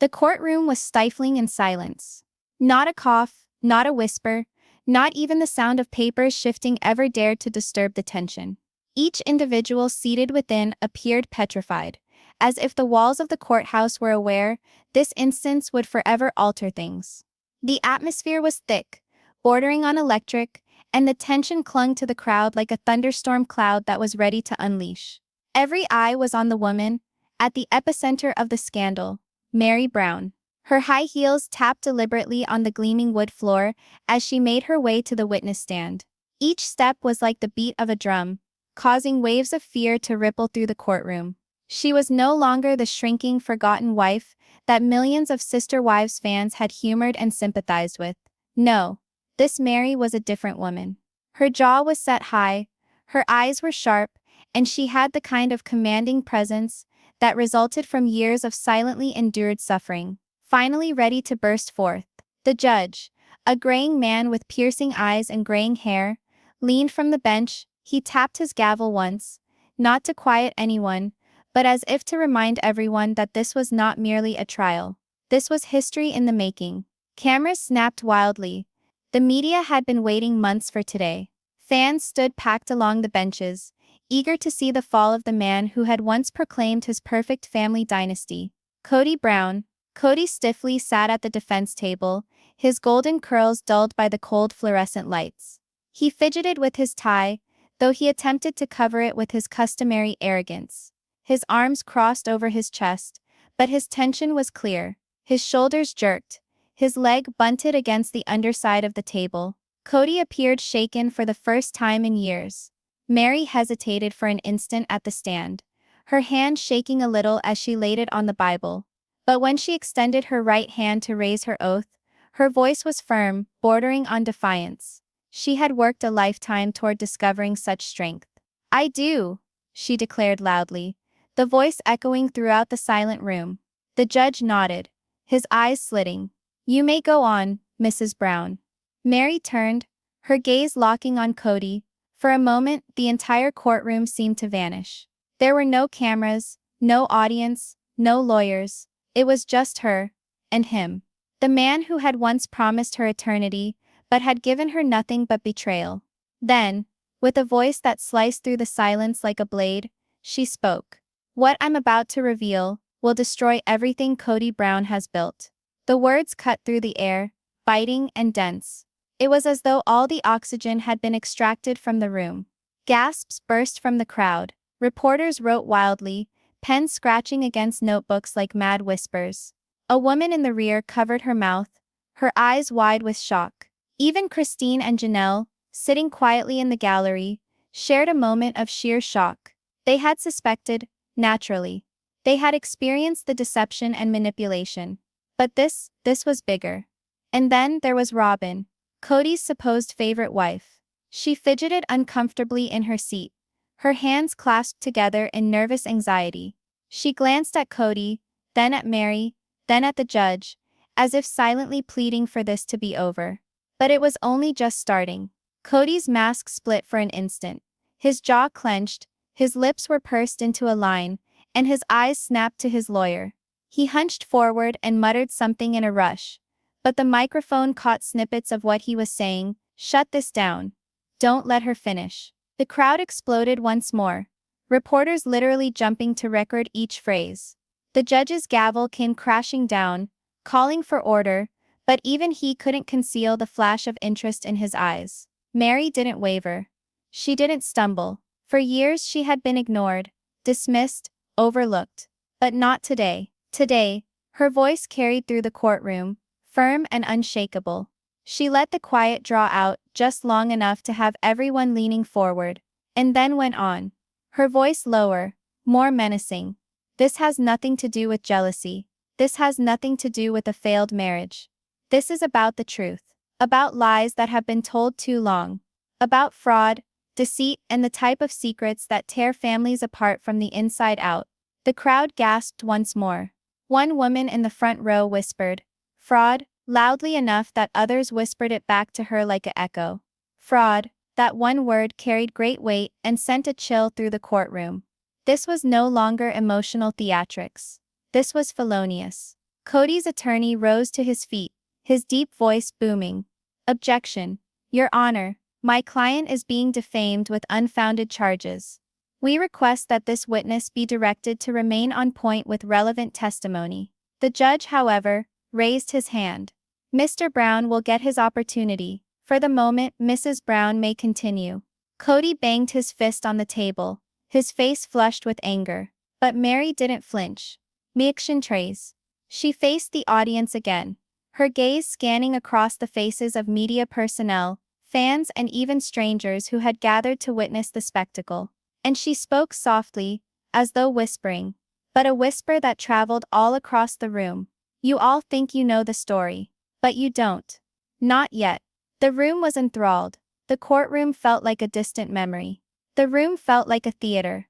The courtroom was stifling in silence. Not a cough, not a whisper, not even the sound of papers shifting ever dared to disturb the tension. Each individual seated within appeared petrified, as if the walls of the courthouse were aware this instance would forever alter things. The atmosphere was thick, bordering on electric, and the tension clung to the crowd like a thunderstorm cloud that was ready to unleash. Every eye was on the woman, at the epicenter of the scandal, Meri Brown. Her high heels tapped deliberately on the gleaming wood floor as she made her way to the witness stand. Each step was like the beat of a drum, causing waves of fear to ripple through the courtroom. She was no longer the shrinking, forgotten wife that millions of Sister Wives fans had humored and sympathized with. No, this Meri was a different woman. Her jaw was set high, her eyes were sharp, and she had the kind of commanding presence that resulted from years of silently endured suffering, finally ready to burst forth. The judge, a graying man with piercing eyes and graying hair, leaned from the bench. He tapped his gavel once, not to quiet anyone, but as if to remind everyone that this was not merely a trial. This was history in the making. Cameras snapped wildly. The media had been waiting months for today. Fans stood packed along the benches, eager to see the fall of the man who had once proclaimed his perfect family dynasty. Kody Brown. Kody stiffly sat at the defense table, his golden curls dulled by the cold fluorescent lights. He fidgeted with his tie, though he attempted to cover it with his customary arrogance. His arms crossed over his chest, but his tension was clear. His shoulders jerked, his leg bunted against the underside of the table. Kody appeared shaken for the first time in years. Meri hesitated for an instant at the stand, her hand shaking a little as she laid it on the Bible. But when she extended her right hand to raise her oath, her voice was firm, bordering on defiance. She had worked a lifetime toward discovering such strength. "I do," she declared loudly, the voice echoing throughout the silent room. The judge nodded, his eyes slitting. "You may go on, Mrs. Brown." Meri turned, her gaze locking on Kody. For a moment, the entire courtroom seemed to vanish. There were no cameras, no audience, no lawyers. It was just her and him. The man who had once promised her eternity, but had given her nothing but betrayal. Then, with a voice that sliced through the silence like a blade, she spoke. "What I'm about to reveal will destroy everything Kody Brown has built." The words cut through the air, biting and dense. It was as though all the oxygen had been extracted from the room. Gasps burst from the crowd. Reporters wrote wildly, pens scratching against notebooks like mad whispers. A woman in the rear covered her mouth, her eyes wide with shock. Even Christine and Janelle, sitting quietly in the gallery, shared a moment of sheer shock. They had suspected, naturally. They had experienced the deception and manipulation. But this was bigger. And then there was Robin, Kody's supposed favorite wife. She fidgeted uncomfortably in her seat, her hands clasped together in nervous anxiety. She glanced at Kody, then at Meri, then at the judge, as if silently pleading for this to be over. But it was only just starting. Kody's mask split for an instant. His jaw clenched, his lips were pursed into a line, and his eyes snapped to his lawyer. He hunched forward and muttered something in a rush. But the microphone caught snippets of what he was saying. "Shut this down. Don't let her finish." The crowd exploded once more, reporters literally jumping to record each phrase. The judge's gavel came crashing down, calling for order, but even he couldn't conceal the flash of interest in his eyes. Meri didn't waver. She didn't stumble. For years she had been ignored, dismissed, overlooked. But not today. Today, her voice carried through the courtroom, firm and unshakable. She let the quiet draw out just long enough to have everyone leaning forward, and then went on. Her voice lower, more menacing. "This has nothing to do with jealousy. This has nothing to do with a failed marriage. This is about the truth. About lies that have been told too long. About fraud, deceit, and the type of secrets that tear families apart from the inside out." The crowd gasped once more. One woman in the front row whispered, "Fraud," loudly enough that others whispered it back to her like an echo. Fraud, that one word carried great weight and sent a chill through the courtroom. This was no longer emotional theatrics. This was felonious. Kody's attorney rose to his feet, his deep voice booming. Objection. Your Honor, my client is being defamed with unfounded charges. We request that this witness be directed to remain on point with relevant testimony. The judge, however, raised his hand. Mr. Brown will get his opportunity. For the moment, Mrs. Brown may continue. Kody banged his fist on the table, his face flushed with anger. But Meri didn't flinch. Miakshin trays. She faced the audience again, her gaze scanning across the faces of media personnel, fans and even strangers who had gathered to witness the spectacle. And she spoke softly, as though whispering, but a whisper that traveled all across the room. You all think you know the story. But you don't. Not yet. The room was enthralled. The courtroom felt like a distant memory. The room felt like a theater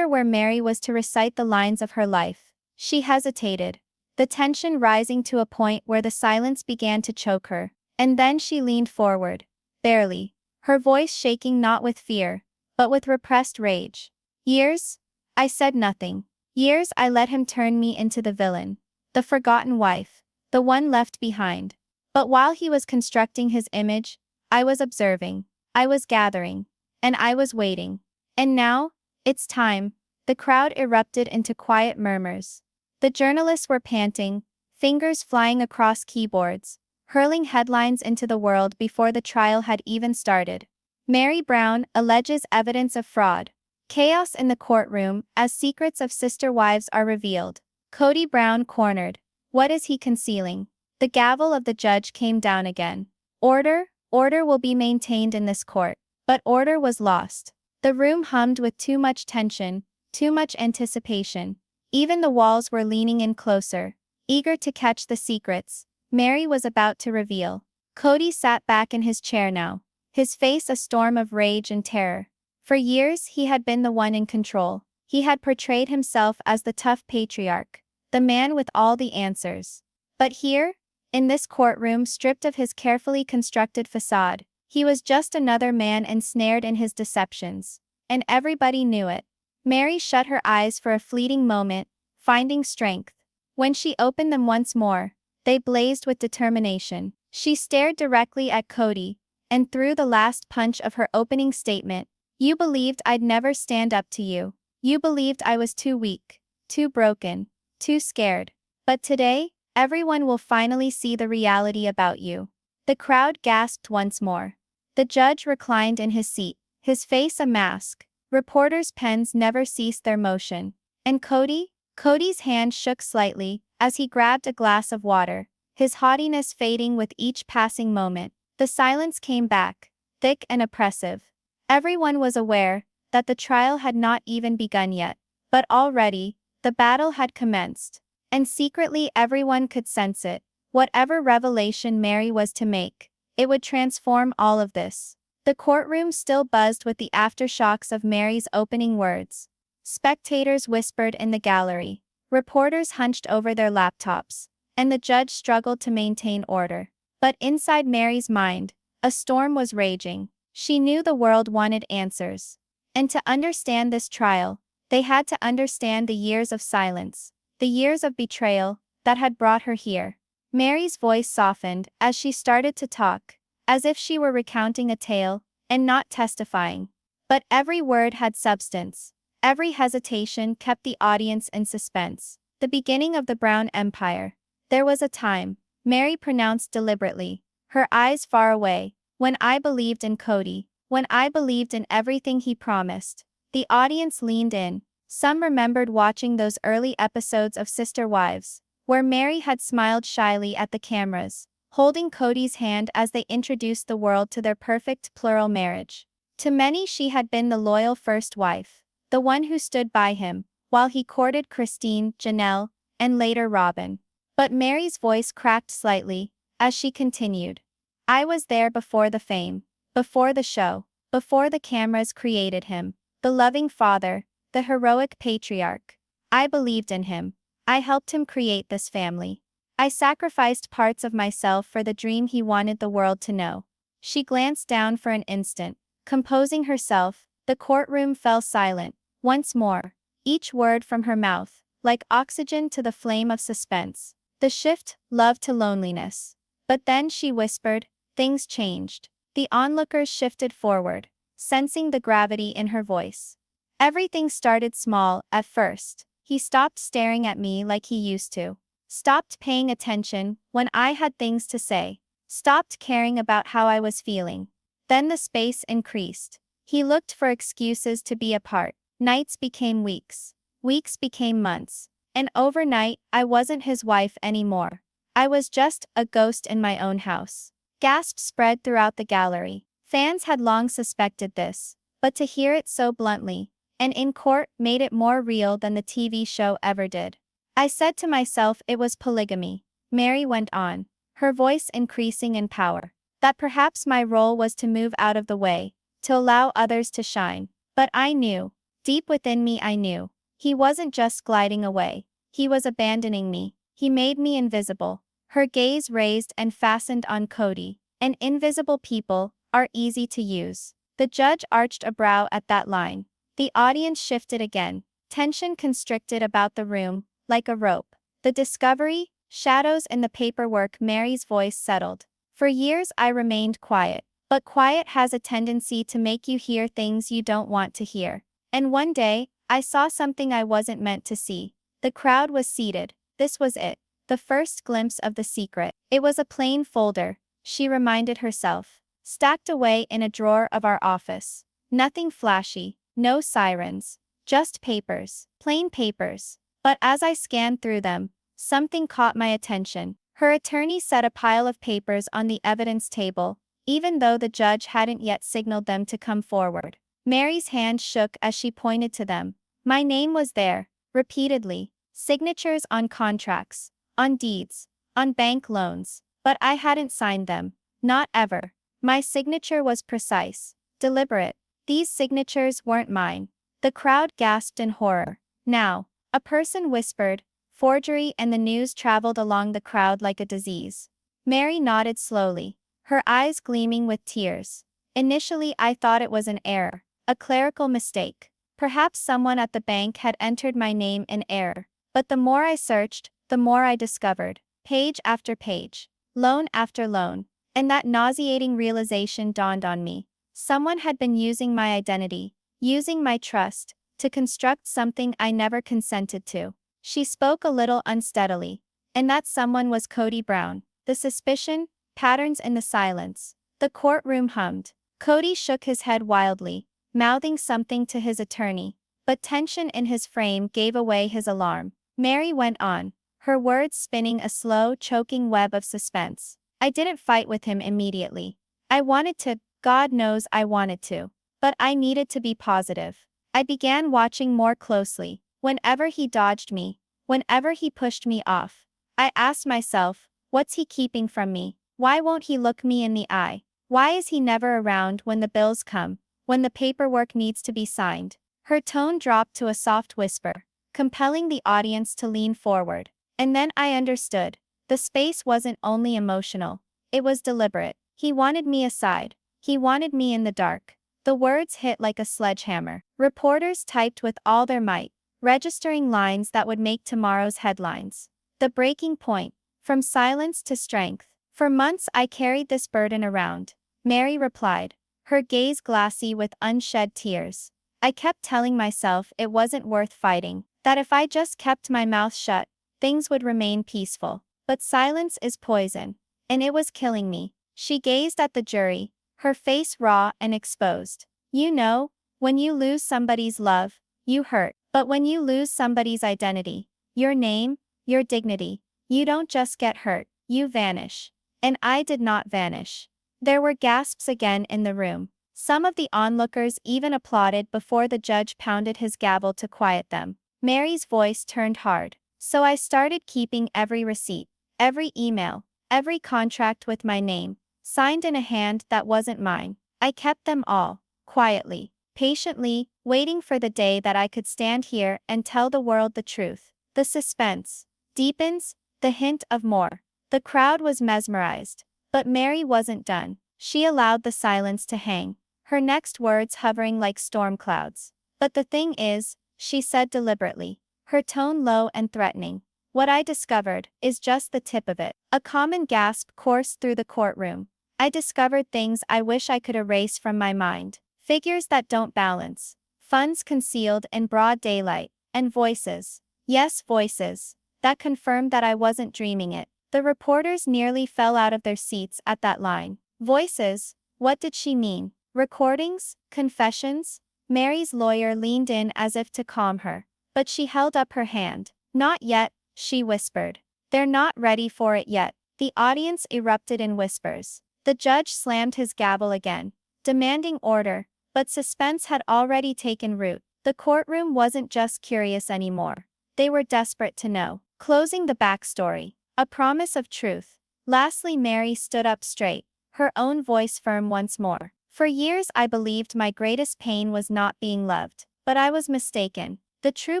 where Meri was to recite the lines of her life. She hesitated, the tension rising to a point where the silence began to choke her. And then she leaned forward, barely, her voice shaking not with fear, but with repressed rage. Years? I said nothing. Years I let him turn me into the villain, the forgotten wife, the one left behind. But while he was constructing his image, I was observing, I was gathering, and I was waiting. And now, it's time. The crowd erupted into quiet murmurs. The journalists were panting, fingers flying across keyboards, hurling headlines into the world before the trial had even started. Meri Brown alleges evidence of fraud. Chaos in the courtroom as secrets of sister wives are revealed. Kody Brown cornered. What is he concealing? The gavel of the judge came down again. Order will be maintained in this court. But order was lost. The room hummed with too much tension, too much anticipation. Even the walls were leaning in closer, eager to catch the secrets Meri was about to reveal. Kody sat back in his chair now, his face a storm of rage and terror. For years he had been the one in control. He had portrayed himself as the tough patriarch, the man with all the answers. But here, in this courtroom stripped of his carefully constructed facade, he was just another man ensnared in his deceptions. And everybody knew it. Meri shut her eyes for a fleeting moment, finding strength. When she opened them once more, they blazed with determination. She stared directly at Kody, and threw the last punch of her opening statement. You believed I'd never stand up to you. You believed I was too weak, too broken, too scared. But today, everyone will finally see the reality about you. The crowd gasped once more. The judge reclined in his seat, his face a mask. Reporters' pens never ceased their motion. And Kody's hand shook slightly as he grabbed a glass of water, his haughtiness fading with each passing moment. The silence came back, thick and oppressive. Everyone was aware that the trial had not even begun yet, but already, the battle had commenced. And secretly everyone could sense it. Whatever revelation Meri was to make, it would transform all of this. The courtroom still buzzed with the aftershocks of Meri's opening words. Spectators whispered in the gallery. Reporters hunched over their laptops, and the judge struggled to maintain order. But inside Meri's mind, a storm was raging. She knew the world wanted answers. And to understand this trial, they had to understand the years of silence, the years of betrayal that had brought her here. Meri's voice softened as she started to talk, as if she were recounting a tale and not testifying. But every word had substance. Every hesitation kept the audience in suspense. The beginning of the Brown Empire. There was a time, Meri pronounced deliberately, her eyes far away, when I believed in Kody, when I believed in everything he promised. The audience leaned in. Some remembered watching those early episodes of Sister Wives, where Meri had smiled shyly at the cameras, holding Kody's hand as they introduced the world to their perfect plural marriage. To many she had been the loyal first wife, the one who stood by him, while he courted Christine, Janelle, and later Robin. But Meri's voice cracked slightly, as she continued. I was there before the fame, before the show, before the cameras created him, the loving father, the heroic patriarch. I believed in him. I helped him create this family. I sacrificed parts of myself for the dream he wanted the world to know. She glanced down for an instant, composing herself. The courtroom fell silent. Once more, each word from her mouth, like oxygen to the flame of suspense. The shift, love to loneliness. But then she whispered, things changed. The onlookers shifted forward, sensing the gravity in her voice. Everything started small at first. He stopped staring at me like he used to. Stopped paying attention when I had things to say. Stopped caring about how I was feeling. Then the space increased. He looked for excuses to be apart. Nights became weeks. Weeks became months. And overnight, I wasn't his wife anymore. I was just a ghost in my own house. Gasps spread throughout the gallery. Fans had long suspected this, but to hear it so bluntly, and in court, made it more real than the TV show ever did. I said to myself it was polygamy. Meri went on, her voice increasing in power. That perhaps my role was to move out of the way, to allow others to shine. But I knew, deep within me I knew, he wasn't just gliding away. He was abandoning me. He made me invisible. Her gaze raised and fastened on Kody. And invisible people are easy to use. The judge arched a brow at that line. The audience shifted again. Tension constricted about the room, like a rope. The discovery, shadows in the paperwork. Meri's voice settled. For years I remained quiet. But quiet has a tendency to make you hear things you don't want to hear. And one day, I saw something I wasn't meant to see. The crowd was seated. This was it. The first glimpse of the secret. It was a plain folder, she reminded herself, stacked away in a drawer of our office. Nothing flashy, no sirens, just papers, plain papers. But as I scanned through them, something caught my attention. Her attorney set a pile of papers on the evidence table, even though the judge hadn't yet signaled them to come forward. Meri's hand shook as she pointed to them. My name was there, repeatedly. Signatures on contracts, on deeds, on bank loans. But I hadn't signed them. Not ever. My signature was precise, deliberate. These signatures weren't mine. The crowd gasped in horror. Now, a person whispered, forgery, and the news traveled along the crowd like a disease. Meri nodded slowly, her eyes gleaming with tears. Initially I thought it was an error, a clerical mistake. Perhaps someone at the bank had entered my name in error. But the more I searched, the more I discovered. Page after page, loan after loan. And that nauseating realization dawned on me. Someone had been using my identity, using my trust, to construct something I never consented to. She spoke a little unsteadily. And that someone was Kody Brown. The suspicion, patterns in the silence. The courtroom hummed. Kody shook his head wildly, mouthing something to his attorney. But tension in his frame gave away his alarm. Meri went on, her words spinning a slow, choking web of suspense. I didn't fight with him immediately. I wanted to, God knows I wanted to. But I needed to be positive. I began watching more closely. Whenever he dodged me, whenever he pushed me off, I asked myself, what's he keeping from me? Why won't he look me in the eye? Why is he never around when the bills come, when the paperwork needs to be signed? Her tone dropped to a soft whisper, compelling the audience to lean forward. And then I understood. The space wasn't only emotional. It was deliberate. He wanted me aside. He wanted me in the dark. The words hit like a sledgehammer. Reporters typed with all their might, registering lines that would make tomorrow's headlines. The breaking point. From silence to strength. For months I carried this burden around. Meri replied, her gaze glassy with unshed tears. I kept telling myself it wasn't worth fighting, that if I just kept my mouth shut, things would remain peaceful. But silence is poison. And it was killing me. She gazed at the jury, her face raw and exposed. You know, when you lose somebody's love, you hurt. But when you lose somebody's identity, your name, your dignity, you don't just get hurt, you vanish. And I did not vanish. There were gasps again in the room. Some of the onlookers even applauded before the judge pounded his gavel to quiet them. Meri's voice turned hard. So I started keeping every receipt, every email, every contract with my name, signed in a hand that wasn't mine. I kept them all, quietly, patiently, waiting for the day that I could stand here and tell the world the truth. The suspense deepens, the hint of more. The crowd was mesmerized. But Meri wasn't done. She allowed the silence to hang, her next words hovering like storm clouds. But the thing is, she said deliberately, her tone low and threatening, What I discovered is just the tip of it. A common gasp coursed through the courtroom. I discovered things I wish I could erase from my mind. Figures that don't balance. Funds concealed in broad daylight. And voices. Yes, voices. That confirmed that I wasn't dreaming it. The reporters nearly fell out of their seats at that line. Voices? What did she mean? Recordings? Confessions? Mary's lawyer leaned in as if to calm her. But she held up her hand. Not yet, she whispered. They're not ready for it yet. The audience erupted in whispers. The judge slammed his gavel again, demanding order, but suspense had already taken root. The courtroom wasn't just curious anymore. They were desperate to know. Closing the backstory. A promise of truth. Lastly, Meri stood up straight, her own voice firm once more. For years I believed my greatest pain was not being loved, but I was mistaken. The true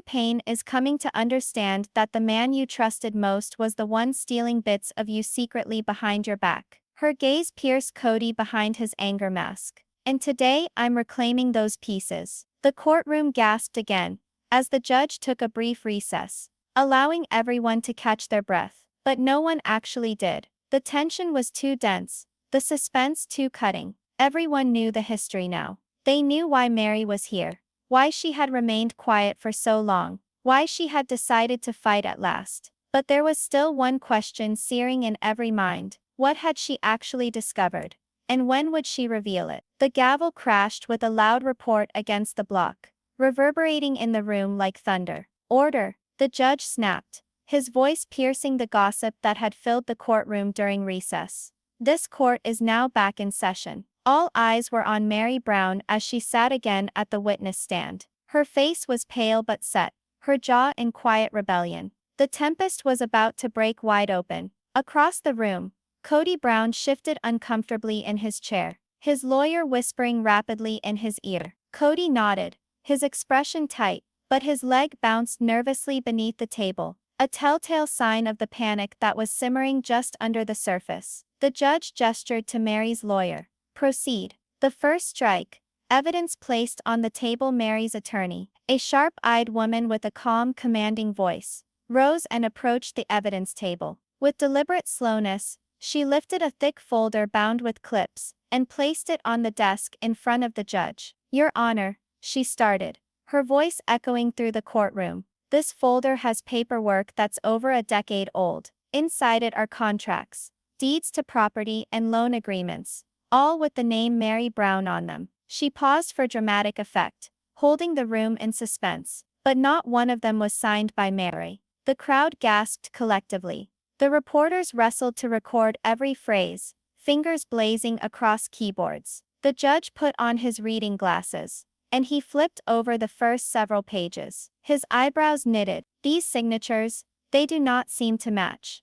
pain is coming to understand that the man you trusted most was the one stealing bits of you secretly behind your back. Her gaze pierced Kody behind his anger mask. And today I'm reclaiming those pieces. The courtroom gasped again, as the judge took a brief recess, allowing everyone to catch their breath. But no one actually did. The tension was too dense, the suspense too cutting. Everyone knew the history now. They knew why Meri was here, why she had remained quiet for so long, why she had decided to fight at last. But there was still one question searing in every mind. What had she actually discovered? And when would she reveal it? The gavel crashed with a loud report against the block, reverberating in the room like thunder. Order, the judge snapped, his voice piercing the gossip that had filled the courtroom during recess. This court is now back in session. All eyes were on Meri Brown as she sat again at the witness stand. Her face was pale but set, her jaw in quiet rebellion. The tempest was about to break wide open. Across the room, Kody Brown shifted uncomfortably in his chair, his lawyer whispering rapidly in his ear. Kody nodded, his expression tight, but his leg bounced nervously beneath the table, a telltale sign of the panic that was simmering just under the surface. The judge gestured to Meri's lawyer. Proceed. The first strike. Evidence placed on the table. Meri's attorney, a sharp-eyed woman with a calm, commanding voice, rose and approached the evidence table. With deliberate slowness, she lifted a thick folder bound with clips and placed it on the desk in front of the judge. Your Honor, she started, her voice echoing through the courtroom. This folder has paperwork that's over a decade old. Inside it are contracts, deeds to property and loan agreements, all with the name Meri Brown on them. She paused for dramatic effect, holding the room in suspense, but not one of them was signed by Meri. The crowd gasped collectively. The reporters wrestled to record every phrase, fingers blazing across keyboards. The judge put on his reading glasses, and he flipped over the first several pages. His eyebrows knitted. These signatures, they do not seem to match.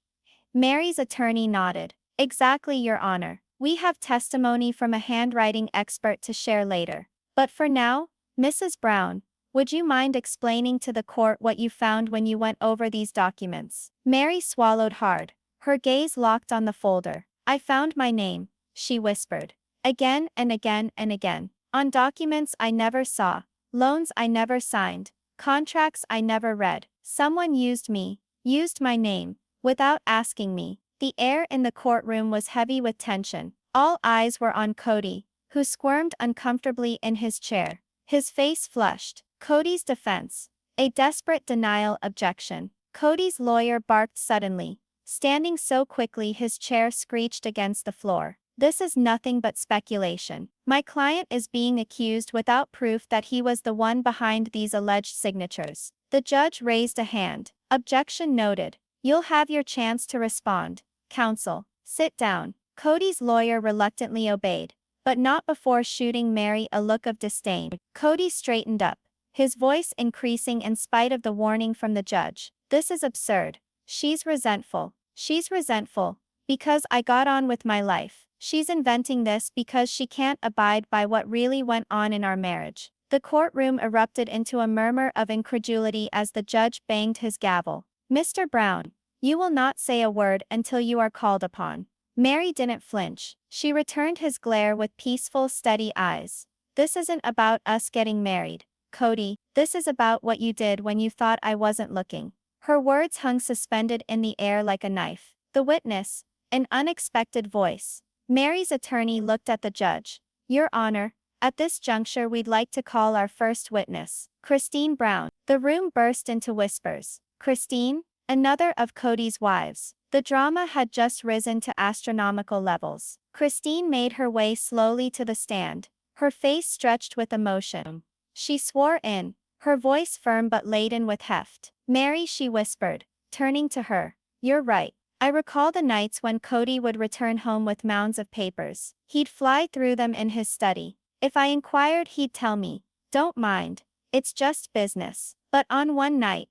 Meri's attorney nodded. Exactly, Your Honor. We have testimony from a handwriting expert to share later. But for now, Mrs. Brown, would you mind explaining to the court what you found when you went over these documents? Meri swallowed hard, her gaze locked on the folder. I found my name, she whispered. Again and again and again. On documents I never saw, loans I never signed, contracts I never read. Someone used me, used my name, without asking me. The air in the courtroom was heavy with tension. All eyes were on Kody, who squirmed uncomfortably in his chair. His face flushed. Kody's defense. A desperate denial objection. Kody's lawyer barked suddenly, standing so quickly his chair screeched against the floor. This is nothing but speculation. My client is being accused without proof that he was the one behind these alleged signatures. The judge raised a hand. Objection noted. You'll have your chance to respond. Counsel, sit down. Kody's lawyer reluctantly obeyed, but not before shooting Meri a look of disdain. Kody straightened up, his voice increasing in spite of the warning from the judge. This is absurd. She's resentful. She's resentful because I got on with my life. She's inventing this because she can't abide by what really went on in our marriage. The courtroom erupted into a murmur of incredulity as the judge banged his gavel. Mr. Brown, you will not say a word until you are called upon. Meri didn't flinch. She returned his glare with peaceful, steady eyes. This isn't about us getting married, Kody. This is about what you did when you thought I wasn't looking. Her words hung suspended in the air like a knife. The witness, an unexpected voice. Mary's attorney looked at the judge. Your Honor, at this juncture we'd like to call our first witness, Kody Brown. The room burst into whispers. Kody, another of Kody's wives. The drama had just risen to astronomical levels. Kody made her way slowly to the stand, her face stretched with emotion. She swore in, her voice firm but laden with heft. Mary, she whispered, turning to her. You're right. I recall the nights when Kody would return home with mounds of papers. He'd fly through them in his study. If I inquired, he'd tell me, don't mind, it's just business. But on one night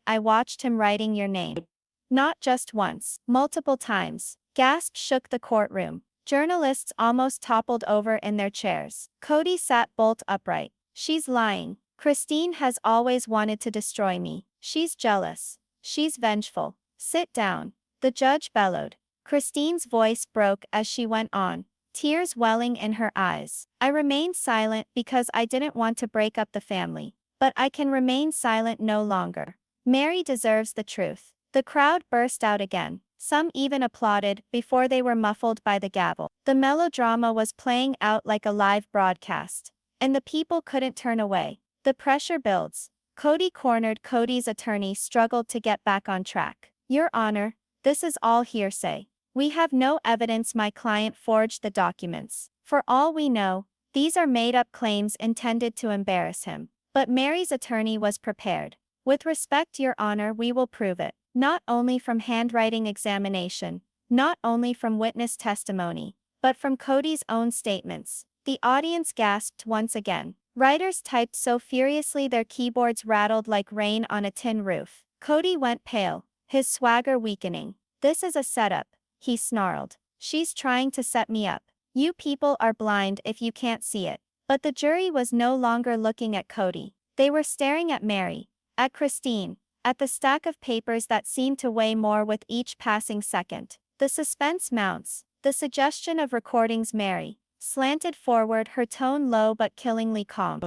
I watched him writing your name. Not just once, multiple times. Gasps shook the courtroom. Journalists almost toppled over in their chairs. Kody sat bolt upright. She's lying. Kody has always wanted to destroy me. She's jealous. She's vengeful. Sit down. The judge bellowed. Kody's voice broke as she went on, tears welling in her eyes. I remained silent because I didn't want to break up the family. But I can remain silent no longer. Meri deserves the truth. The crowd burst out again. Some even applauded before they were muffled by the gavel. The melodrama was playing out like a live broadcast, and the people couldn't turn away. The pressure builds. Kody cornered. Kody's attorney struggled to get back on track. Your Honor, this is all hearsay. We have no evidence my client forged the documents. For all we know, these are made-up claims intended to embarrass him. But Mary's attorney was prepared. With respect, Your Honor, we will prove it. Not only from handwriting examination, not only from witness testimony, but from Kody's own statements. The audience gasped once again. Writers typed so furiously their keyboards rattled like rain on a tin roof. Kody went pale, his swagger weakening. This is a setup, he snarled. She's trying to set me up. You people are blind if you can't see it. But the jury was no longer looking at Kody. They were staring at Meri, at Kody, at the stack of papers that seemed to weigh more with each passing second. The suspense mounts, the suggestion of recordings. Meri slanted forward, her tone low but killingly calm.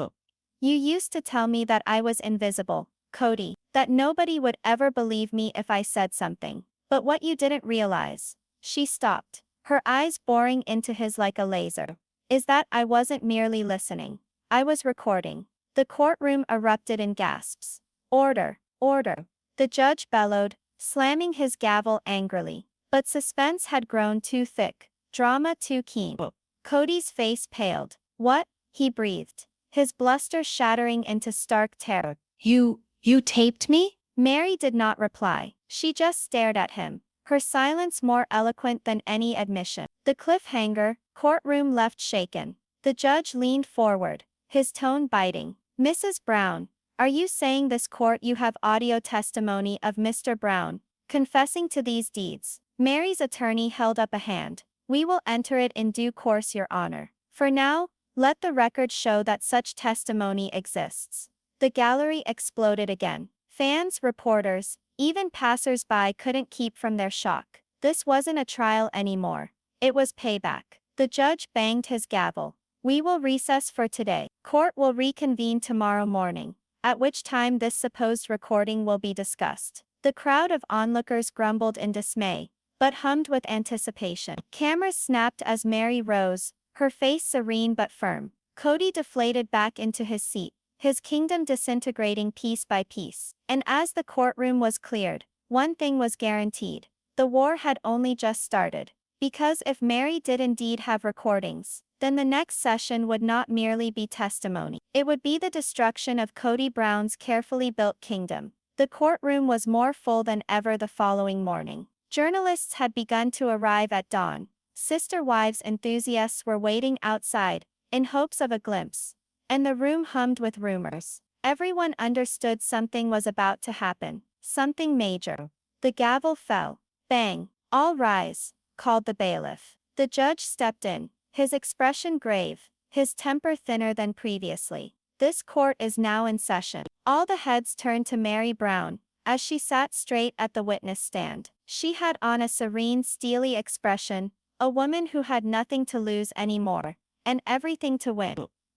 You used to tell me that I was invisible, Kody, that nobody would ever believe me if I said something. But what you didn't realize. She stopped, her eyes boring into his like a laser. Is that I wasn't merely listening. I was recording. The courtroom erupted in gasps. Order, order. The judge bellowed, slamming his gavel angrily. But suspense had grown too thick, drama too keen. Kody's face paled. What? He breathed, his bluster shattering into stark terror. You taped me? Meri did not reply. She just stared at him, her silence more eloquent than any admission. The cliffhanger, courtroom left shaken. The judge leaned forward, his tone biting. Mrs. Brown, are you saying this court you have audio testimony of Mr. Brown confessing to these deeds? Mary's attorney held up a hand. We will enter it in due course, Your Honor. For now, let the record show that such testimony exists. The gallery exploded again. Fans, reporters, even passers-by couldn't keep from their shock. This wasn't a trial anymore. It was payback. The judge banged his gavel. We will recess for today. Court will reconvene tomorrow morning, at which time this supposed recording will be discussed. The crowd of onlookers grumbled in dismay, but hummed with anticipation. Cameras snapped as Meri rose, her face serene but firm. Kody deflated back into his seat, his kingdom disintegrating piece by piece. And as the courtroom was cleared, one thing was guaranteed. The war had only just started. Because if Meri did indeed have recordings, then the next session would not merely be testimony. It would be the destruction of Kody Brown's carefully built kingdom. The courtroom was more full than ever the following morning. Journalists had begun to arrive at dawn. Sister Wives enthusiasts were waiting outside, in hopes of a glimpse. And the room hummed with rumors. Everyone understood something was about to happen, something major. The gavel fell. Bang. All rise, called the bailiff. The judge stepped in, his expression grave, his temper thinner than previously. This court is now in session. All the heads turned to Meri Brown, as she sat straight at the witness stand. She had on a serene, steely expression, a woman who had nothing to lose anymore, and everything to win.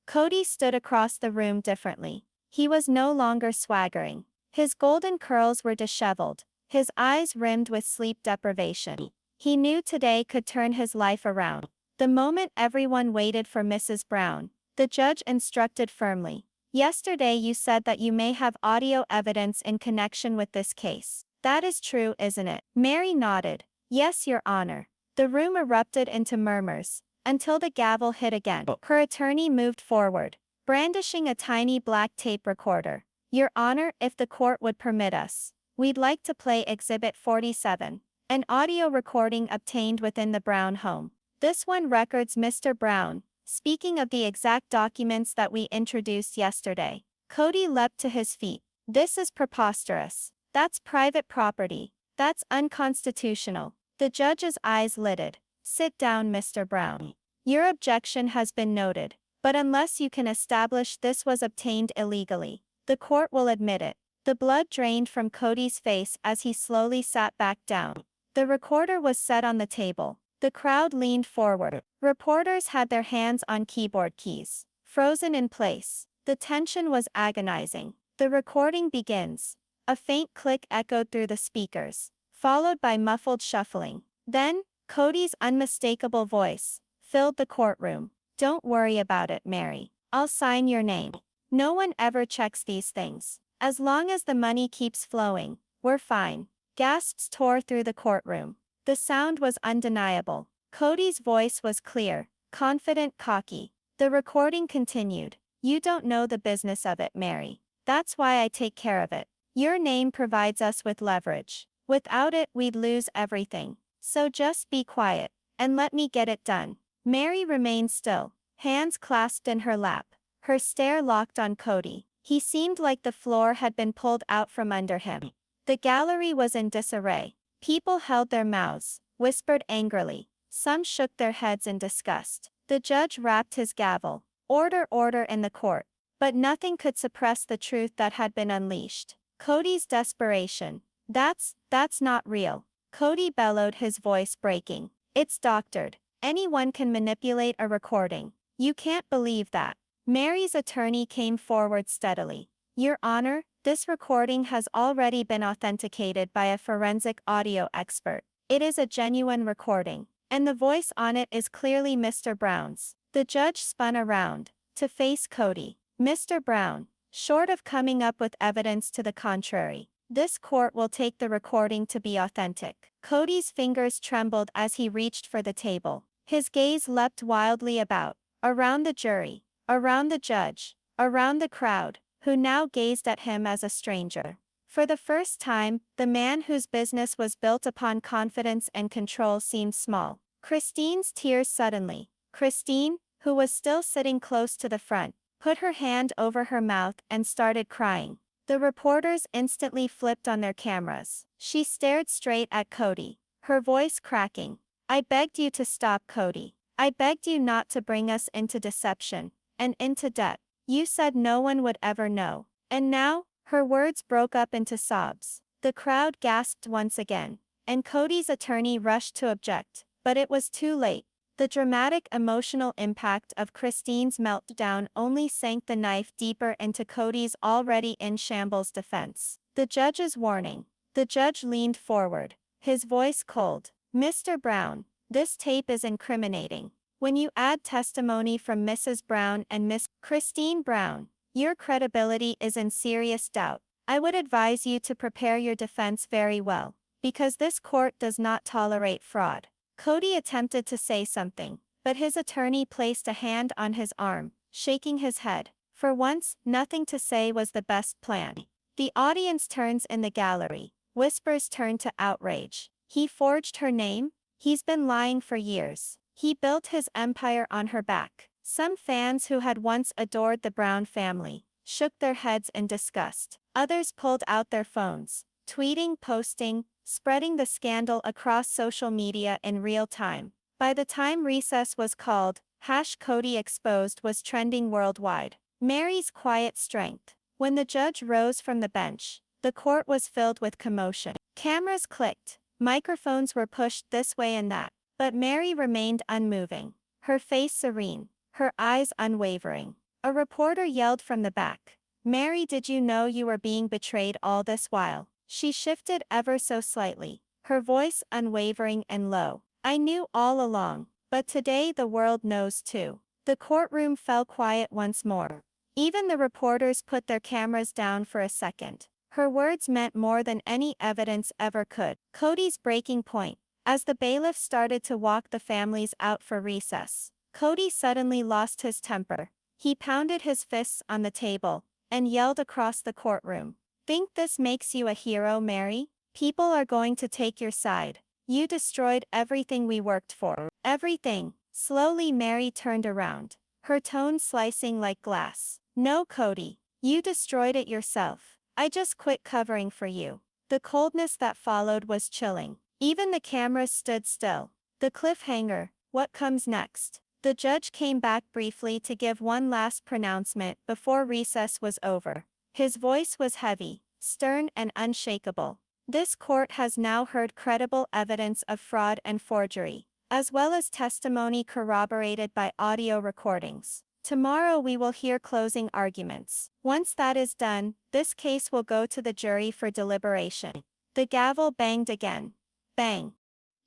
Kody stood across the room differently. He was no longer swaggering. His golden curls were disheveled, his eyes rimmed with sleep deprivation. He knew today could turn his life around. The moment everyone waited for Mrs. Brown, the judge instructed firmly. Yesterday you said that you may have audio evidence in connection with this case. That is true, isn't it? Meri nodded. Yes, Your Honor. The room erupted into murmurs, until the gavel hit again. Her attorney moved forward, brandishing a tiny black tape recorder. Your Honor, if the court would permit us, we'd like to play Exhibit 47, an audio recording obtained within the Brown home. This one records Mr. Brown speaking of the exact documents that we introduced yesterday. Kody leapt to his feet. This is preposterous. That's private property. That's unconstitutional. The judge's eyes lidded. Sit down, Mr. Brown. Your objection has been noted, but unless you can establish this was obtained illegally, the court will admit it. The blood drained from Kody's face as he slowly sat back down. The recorder was set on the table. The crowd leaned forward. Reporters had their hands on keyboard keys, frozen in place. The tension was agonizing. The recording begins. A faint click echoed through the speakers, followed by muffled shuffling. Then, Kody's unmistakable voice filled the courtroom. Don't worry about it, Meri. I'll sign your name. No one ever checks these things. As long as the money keeps flowing, we're fine. Gasps tore through the courtroom. The sound was undeniable. Kody's voice was clear, confident, cocky. The recording continued. You don't know the business of it, Meri. That's why I take care of it. Your name provides us with leverage. Without it, we'd lose everything. So just be quiet, and let me get it done. Meri remained still, hands clasped in her lap, her stare locked on Kody. He seemed like the floor had been pulled out from under him. The gallery was in disarray. People held their mouths, whispered angrily. Some shook their heads in disgust. The judge rapped his gavel. Order, order in the court. But nothing could suppress the truth that had been unleashed. Kody's desperation. That's not real. Kody bellowed, his voice breaking. It's doctored. Anyone can manipulate a recording. You can't believe that. Meri's attorney came forward steadily. Your Honor, this recording has already been authenticated by a forensic audio expert. It is a genuine recording, and the voice on it is clearly Mr. Brown's. The judge spun around to face Kody. Mr. Brown, short of coming up with evidence to the contrary, this court will take the recording to be authentic. Kody's fingers trembled as he reached for the table. His gaze leapt wildly about, around the jury, around the judge, around the crowd, who now gazed at him as a stranger. For the first time, the man whose business was built upon confidence and control seemed small. Christine's tears suddenly. Christine, who was still sitting close to the front, put her hand over her mouth and started crying. The reporters instantly flipped on their cameras. She stared straight at Kody, her voice cracking. I begged you to stop, Kody. I begged you not to bring us into deception and into debt. You said no one would ever know. And now, her words broke up into sobs. The crowd gasped once again, and Kody's attorney rushed to object, but it was too late. The dramatic emotional impact of Christine's meltdown only sank the knife deeper into Kody's already in shambles defense. The judge's warning. The judge leaned forward, his voice cold. Mr. Brown, this tape is incriminating. When you add testimony from Mrs. Brown and Miss Christine Brown, your credibility is in serious doubt. I would advise you to prepare your defense very well, because this court does not tolerate fraud. Kody attempted to say something, but his attorney placed a hand on his arm, shaking his head. For once, nothing to say was the best plan. The audience turns in the gallery. Whispers turn to outrage. He forged her name? He's been lying for years. He built his empire on her back. Some fans who had once adored the Brown family shook their heads in disgust. Others pulled out their phones, tweeting, posting, spreading the scandal across social media in real time. By the time recess was called, #Kody Exposed was trending worldwide. Meri's quiet strength. When the judge rose from the bench, the court was filled with commotion. Cameras clicked, microphones were pushed this way and that, but Meri remained unmoving, her face serene, her eyes unwavering. A reporter yelled from the back, Mary, did you know you were being betrayed all this while? She shifted ever so slightly, her voice unwavering and low. I knew all along, but today the world knows too. The courtroom fell quiet once more. Even the reporters put their cameras down for a second. Her words meant more than any evidence ever could. Kody's breaking point. As the bailiff started to walk the families out for recess, Kody suddenly lost his temper. He pounded his fists on the table and yelled across the courtroom. Think this makes you a hero, Meri? People are going to take your side. You destroyed everything we worked for. Everything. Slowly Meri turned around, her tone slicing like glass. No, Kody. You destroyed it yourself. I just quit covering for you. The coldness that followed was chilling. Even the cameras stood still. The cliffhanger. What comes next? The judge came back briefly to give one last pronouncement before recess was over. His voice was heavy, stern and unshakable. This court has now heard credible evidence of fraud and forgery, as well as testimony corroborated by audio recordings. Tomorrow we will hear closing arguments. Once that is done, this case will go to the jury for deliberation. The gavel banged again. Bang.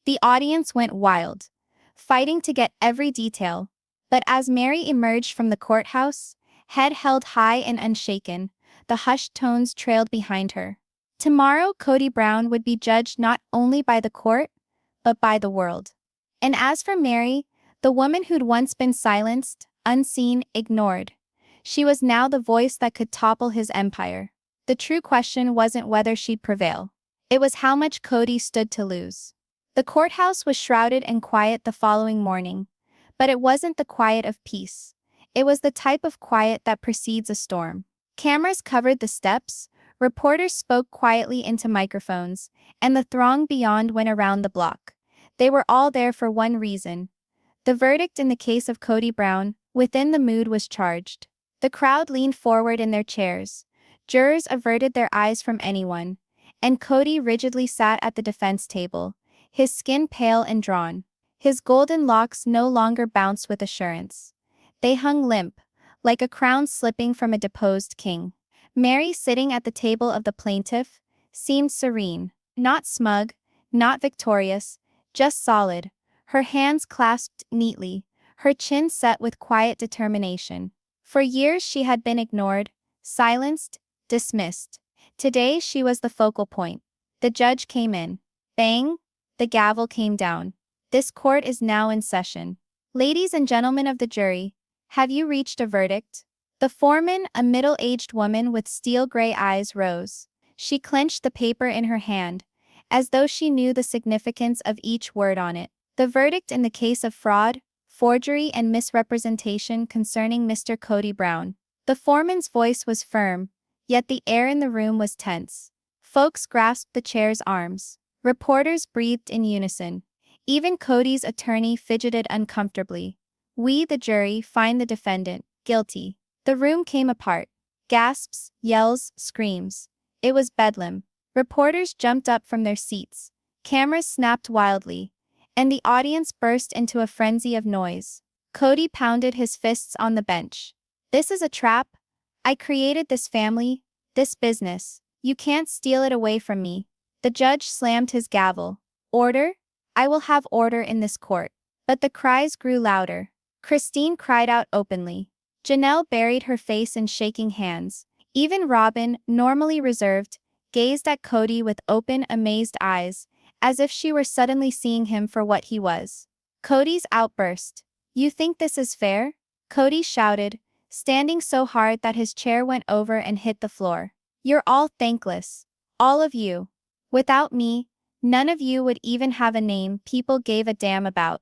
The audience went wild, fighting to get every detail. But as Meri emerged from the courthouse, head held high and unshaken, the hushed tones trailed behind her. Tomorrow, Kody Brown would be judged not only by the court, but by the world. And as for Meri, the woman who'd once been silenced, unseen, ignored, she was now the voice that could topple his empire. The true question wasn't whether she'd prevail. It was how much Kody stood to lose. The courthouse was shrouded in quiet the following morning, but it wasn't the quiet of peace. It was the type of quiet that precedes a storm. Cameras covered the steps, reporters spoke quietly into microphones, and the throng beyond went around the block. They were all there for one reason. The verdict in the case of Kody Brown. Within, the mood was charged. The crowd leaned forward in their chairs. Jurors averted their eyes from anyone, and Kody rigidly sat at the defense table, his skin pale and drawn. His golden locks no longer bounced with assurance. They hung limp, like a crown slipping from a deposed king. Meri, sitting at the table of the plaintiff, seemed serene, not smug, not victorious, just solid, her hands clasped neatly, her chin set with quiet determination. For years she had been ignored, silenced, dismissed. Today she was the focal point. The judge came in. Bang! The gavel came down. This court is now in session. Ladies and gentlemen of the jury, have you reached a verdict? The foreman, a middle-aged woman with steel-gray eyes, rose. She clenched the paper in her hand, as though she knew the significance of each word on it. The verdict in the case of fraud, forgery and misrepresentation concerning Mr. Kody Brown. The foreman's voice was firm, yet the air in the room was tense. Folks grasped the chair's arms. Reporters breathed in unison. Even Kody's attorney fidgeted uncomfortably. We, the jury, find the defendant guilty. The room came apart. Gasps, yells, screams. It was bedlam. Reporters jumped up from their seats. Cameras snapped wildly, and the audience burst into a frenzy of noise. Kody pounded his fists on the bench. This is a trap. I created this family, this business. You can't steal it away from me. The judge slammed his gavel. Order? I will have order in this court. But the cries grew louder. Christine cried out openly. Janelle buried her face in shaking hands. Even Robin, normally reserved, gazed at Kody with open, amazed eyes, as if she were suddenly seeing him for what he was. Kody's outburst. You think this is fair? Kody shouted, standing so hard that his chair went over and hit the floor. You're all thankless. All of you. Without me, none of you would even have a name people gave a damn about.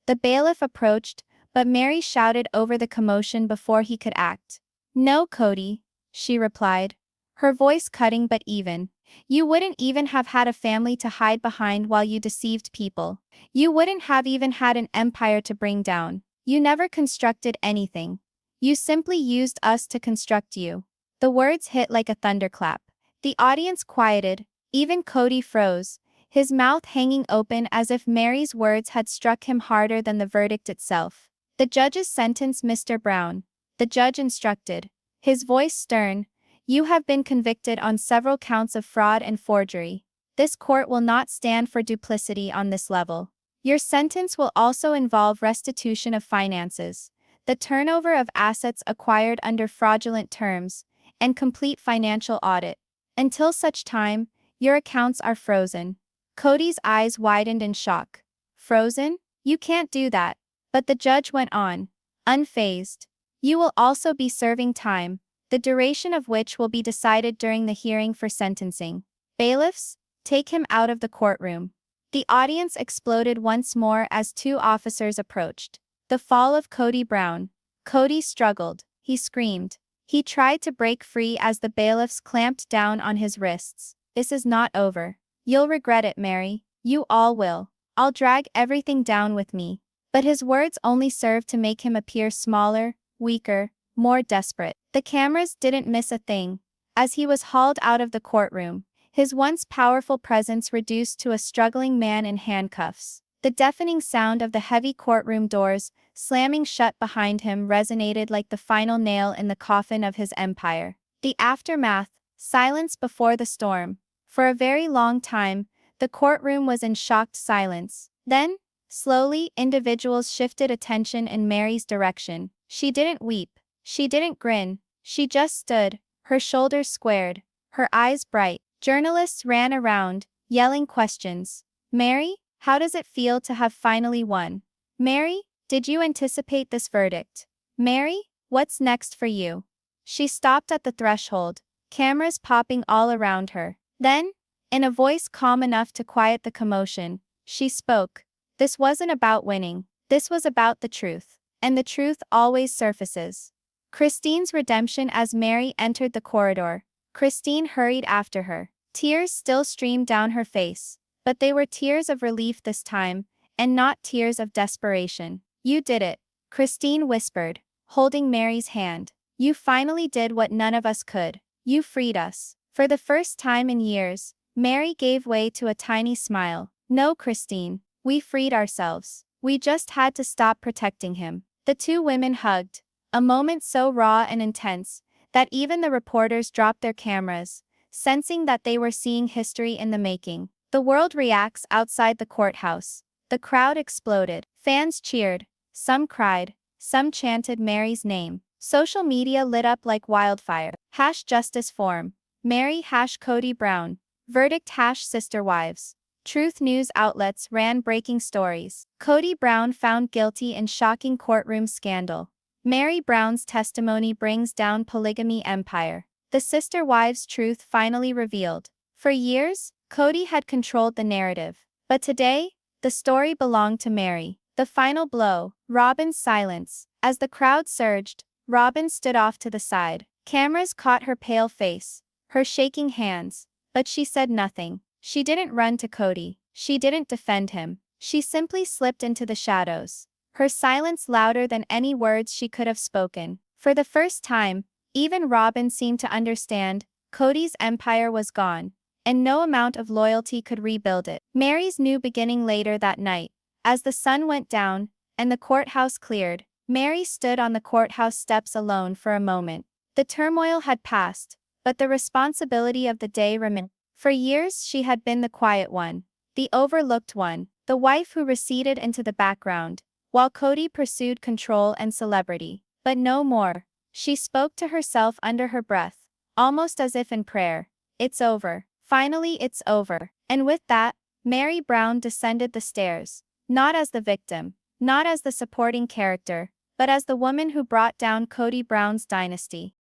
The bailiff approached, but Meri shouted over the commotion before he could act. No, Kody, she replied, her voice cutting but even. You wouldn't even have had a family to hide behind while you deceived people. You wouldn't have even had an empire to bring down. You never constructed anything. You simply used us to construct you. The words hit like a thunderclap. The audience quieted. Even Kody froze, his mouth hanging open as if Meri's words had struck him harder than the verdict itself. The judge's sentence, Mr. Brown. The judge instructed. his voice stern. "You have been convicted on several counts of fraud and forgery. This court will not stand for duplicity on this level. Your sentence will also involve restitution of finances, the turnover of assets acquired under fraudulent terms, and complete financial audit. Until such time, your accounts are frozen." Kody's eyes widened in shock. "Frozen? You can't do that." But the judge went on, unfazed. "You will also be serving time, the duration of which will be decided during the hearing for sentencing. Bailiffs, take him out of the courtroom." The audience exploded once more as two officers approached. The fall of Kody Brown. Kody struggled. He screamed. He tried to break free as the bailiffs clamped down on his wrists. "This is not over. You'll regret it, Meri. You all will. I'll drag everything down with me." But his words only served to make him appear smaller, weaker, more desperate. The cameras didn't miss a thing. As he was hauled out of the courtroom, his once powerful presence reduced to a struggling man in handcuffs. The deafening sound of the heavy courtroom doors slamming shut behind him resonated like the final nail in the coffin of his empire. The aftermath, silence before the storm. For a very long time, the courtroom was in shocked silence. Then, slowly, individuals shifted attention in Meri's direction. She didn't weep. She didn't grin. She just stood, her shoulders squared, her eyes bright. Journalists ran around, yelling questions. "Meri, how does it feel to have finally won? Meri, did you anticipate this verdict? Meri, what's next for you?" She stopped at the threshold, cameras popping all around her. Then, in a voice calm enough to quiet the commotion, she spoke. "This wasn't about winning. This was about the truth. And the truth always surfaces." Christine's redemption. As Meri entered the corridor, Christine hurried after her. Tears still streamed down her face, but they were tears of relief this time, and not tears of desperation. "You did it," Christine whispered, holding Meri's hand. "You finally did what none of us could. You freed us." For the first time in years, Meri gave way to a tiny smile. "No, Christine, we freed ourselves. We just had to stop protecting him." The two women hugged, a moment so raw and intense that even the reporters dropped their cameras, sensing that they were seeing history in the making. The world reacts outside the courthouse. The crowd exploded. Fans cheered. Some cried. Some chanted Meri's name. Social media lit up like wildfire. #JusticeForm. Meri #Kody Brown. Verdict #Sister Wives. Truth news outlets ran breaking stories. Kody Brown found guilty in shocking courtroom scandal. Meri Brown's testimony brings down polygamy empire. The sister wives' truth finally revealed. For years, Kody had controlled the narrative. But today, the story belonged to Meri. The final blow, Robyn's silence. As the crowd surged, Robyn stood off to the side. Cameras caught her pale face, her shaking hands, but she said nothing. She didn't run to Kody. She didn't defend him. She simply slipped into the shadows, her silence louder than any words she could have spoken. For the first time, even Robyn seemed to understand. Kody's empire was gone, and no amount of loyalty could rebuild it. Meri's new beginning. Later that night, as the sun went down and the courthouse cleared, Meri stood on the courthouse steps alone for a moment. The turmoil had passed, but the responsibility of the day remained. For years she had been the quiet one, the overlooked one, the wife who receded into the background, while Kody pursued control and celebrity. But no more. She spoke to herself under her breath, almost as if in prayer. "It's over. Finally it's over." And with that, Meri Brown descended the stairs, not as the victim, not as the supporting character, but as the woman who brought down Kody Brown's dynasty.